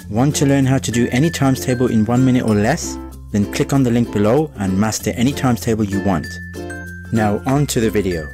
Want to learn how to do any times table in 1 minute or less? Then click on the link below and master any times table you want. Now on to the video.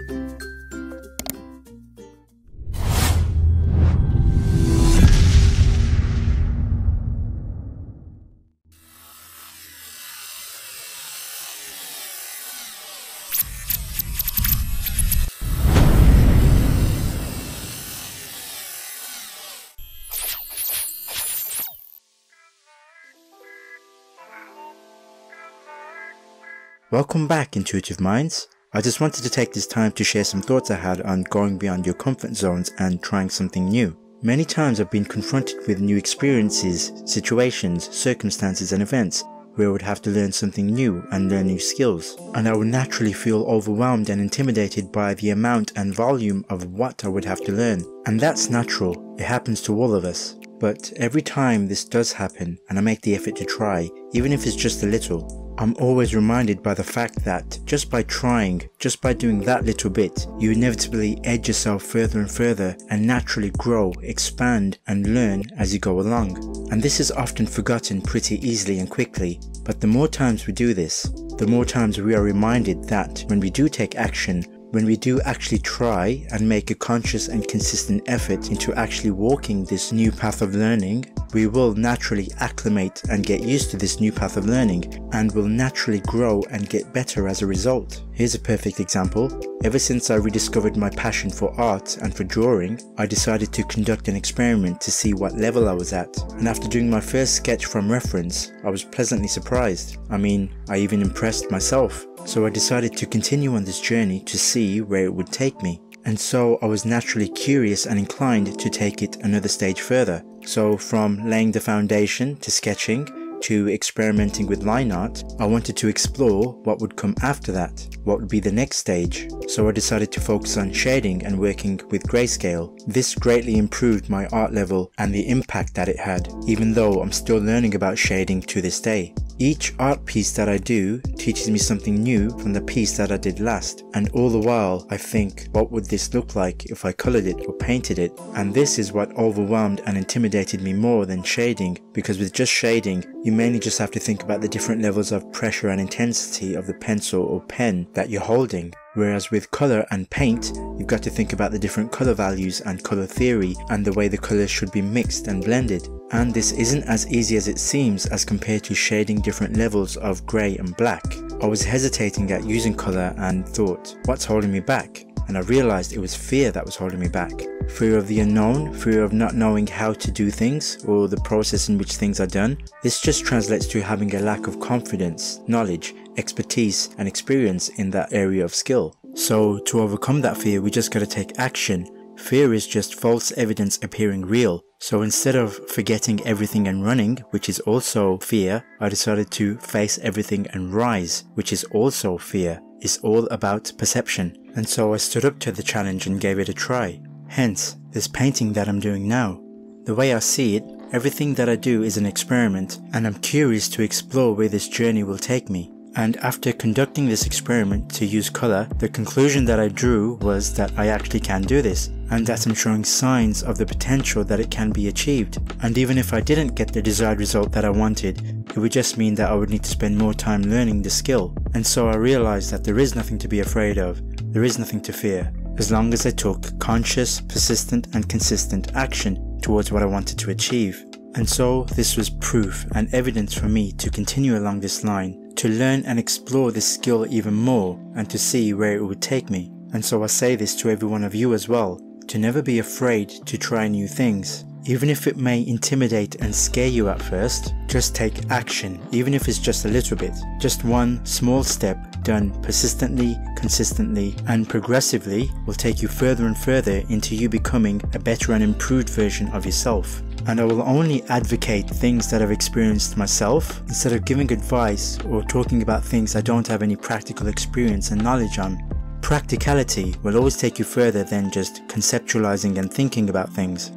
Welcome back, Intuitive Minds. I just wanted to take this time to share some thoughts I had on going beyond your comfort zones and trying something new. Many times I've been confronted with new experiences, situations, circumstances and events where I would have to learn something new and learn new skills. And I would naturally feel overwhelmed and intimidated by the amount and volume of what I would have to learn. And that's natural, it happens to all of us. But every time this does happen and I make the effort to try, even if it's just a little, I'm always reminded by the fact that just by trying, just by doing that little bit, you inevitably edge yourself further and further and naturally grow, expand and learn as you go along. And this is often forgotten pretty easily and quickly, but the more times we do this, the more times we are reminded that when we do take action, when we do actually try and make a conscious and consistent effort into actually walking this new path of learning, we will naturally acclimate and get used to this new path of learning and will naturally grow and get better as a result. Here's a perfect example. Ever since I rediscovered my passion for art and for drawing, I decided to conduct an experiment to see what level I was at. And after doing my first sketch from reference, I was pleasantly surprised. I mean, I even impressed myself. So I decided to continue on this journey to see where it would take me. And so I was naturally curious and inclined to take it another stage further. So from laying the foundation to sketching to experimenting with line art, I wanted to explore what would come after that, what would be the next stage. So I decided to focus on shading and working with grayscale. This greatly improved my art level and the impact that it had, even though I'm still learning about shading to this day. Each art piece that I do teaches me something new from the piece that I did last, and all the while I think, what would this look like if I colored it or painted it? And this is what overwhelmed and intimidated me more than shading, because with just shading, you mainly just have to think about the different levels of pressure and intensity of the pencil or pen that you're holding. Whereas with colour and paint, you've got to think about the different colour values and colour theory and the way the colours should be mixed and blended. And this isn't as easy as it seems as compared to shading different levels of grey and black. I was hesitating at using colour and thought, what's holding me back? And I realised it was fear that was holding me back. Fear of the unknown, fear of not knowing how to do things or the process in which things are done. This just translates to having a lack of confidence, knowledge, expertise and experience in that area of skill. So to overcome that fear, we just gotta take action. Fear is just false evidence appearing real. So instead of forgetting everything and running, which is also fear, I decided to face everything and rise, which is also fear. It's all about perception. And so I stood up to the challenge and gave it a try. Hence, this painting that I'm doing now. The way I see it, everything that I do is an experiment, and I'm curious to explore where this journey will take me. And after conducting this experiment to use colour, the conclusion that I drew was that I actually can do this, and that I'm showing signs of the potential that it can be achieved. And even if I didn't get the desired result that I wanted, it would just mean that I would need to spend more time learning the skill. And so I realised that there is nothing to be afraid of, there is nothing to fear, as long as I took conscious, persistent and consistent action towards what I wanted to achieve. And so this was proof and evidence for me to continue along this line, to learn and explore this skill even more and to see where it would take me. And so I say this to every one of you as well, to never be afraid to try new things. Even if it may intimidate and scare you at first, just take action, even if it's just a little bit. Just one small step done persistently, consistently and progressively will take you further and further into you becoming a better and improved version of yourself. And I will only advocate things that I've experienced myself instead of giving advice or talking about things I don't have any practical experience and knowledge on. Practicality will always take you further than just conceptualizing and thinking about things.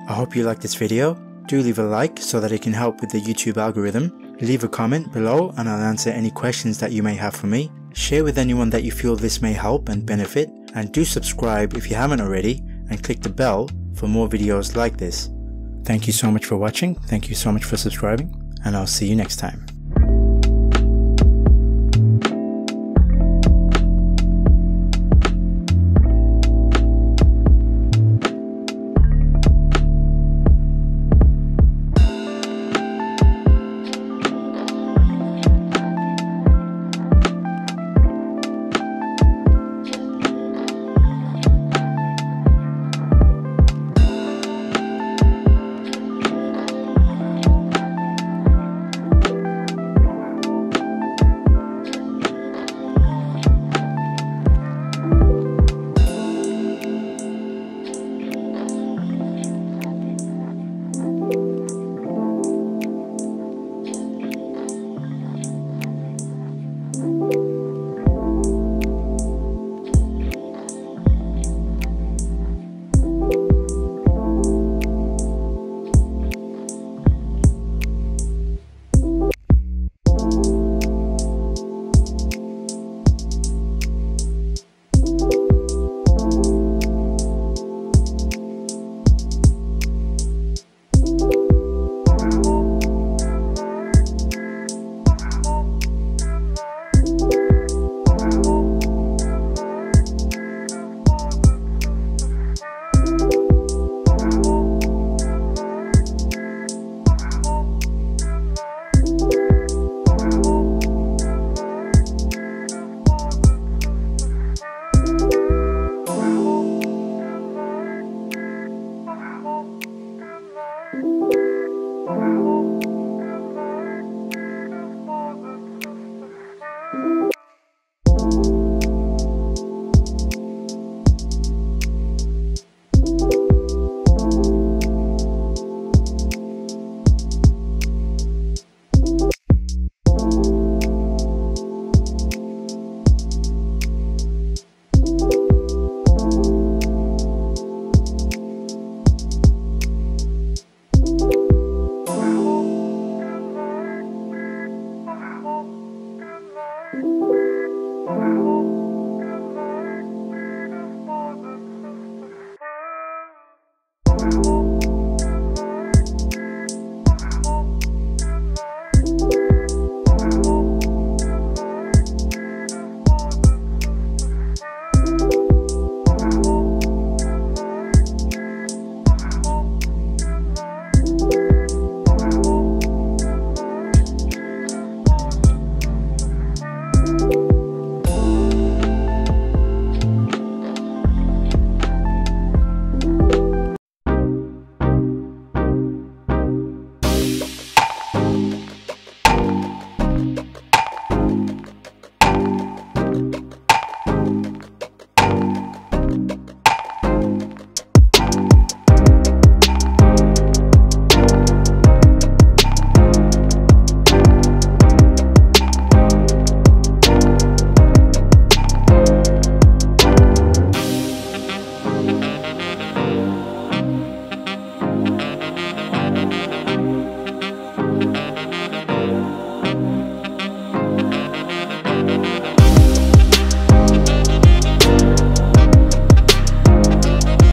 I hope you liked this video. Do leave a like so that it can help with the YouTube algorithm. Leave a comment below and I'll answer any questions that you may have for me. Share with anyone that you feel this may help and benefit, and do subscribe if you haven't already and click the bell for more videos like this. Thank you so much for watching. Thank you so much for subscribing, and I'll see you next time.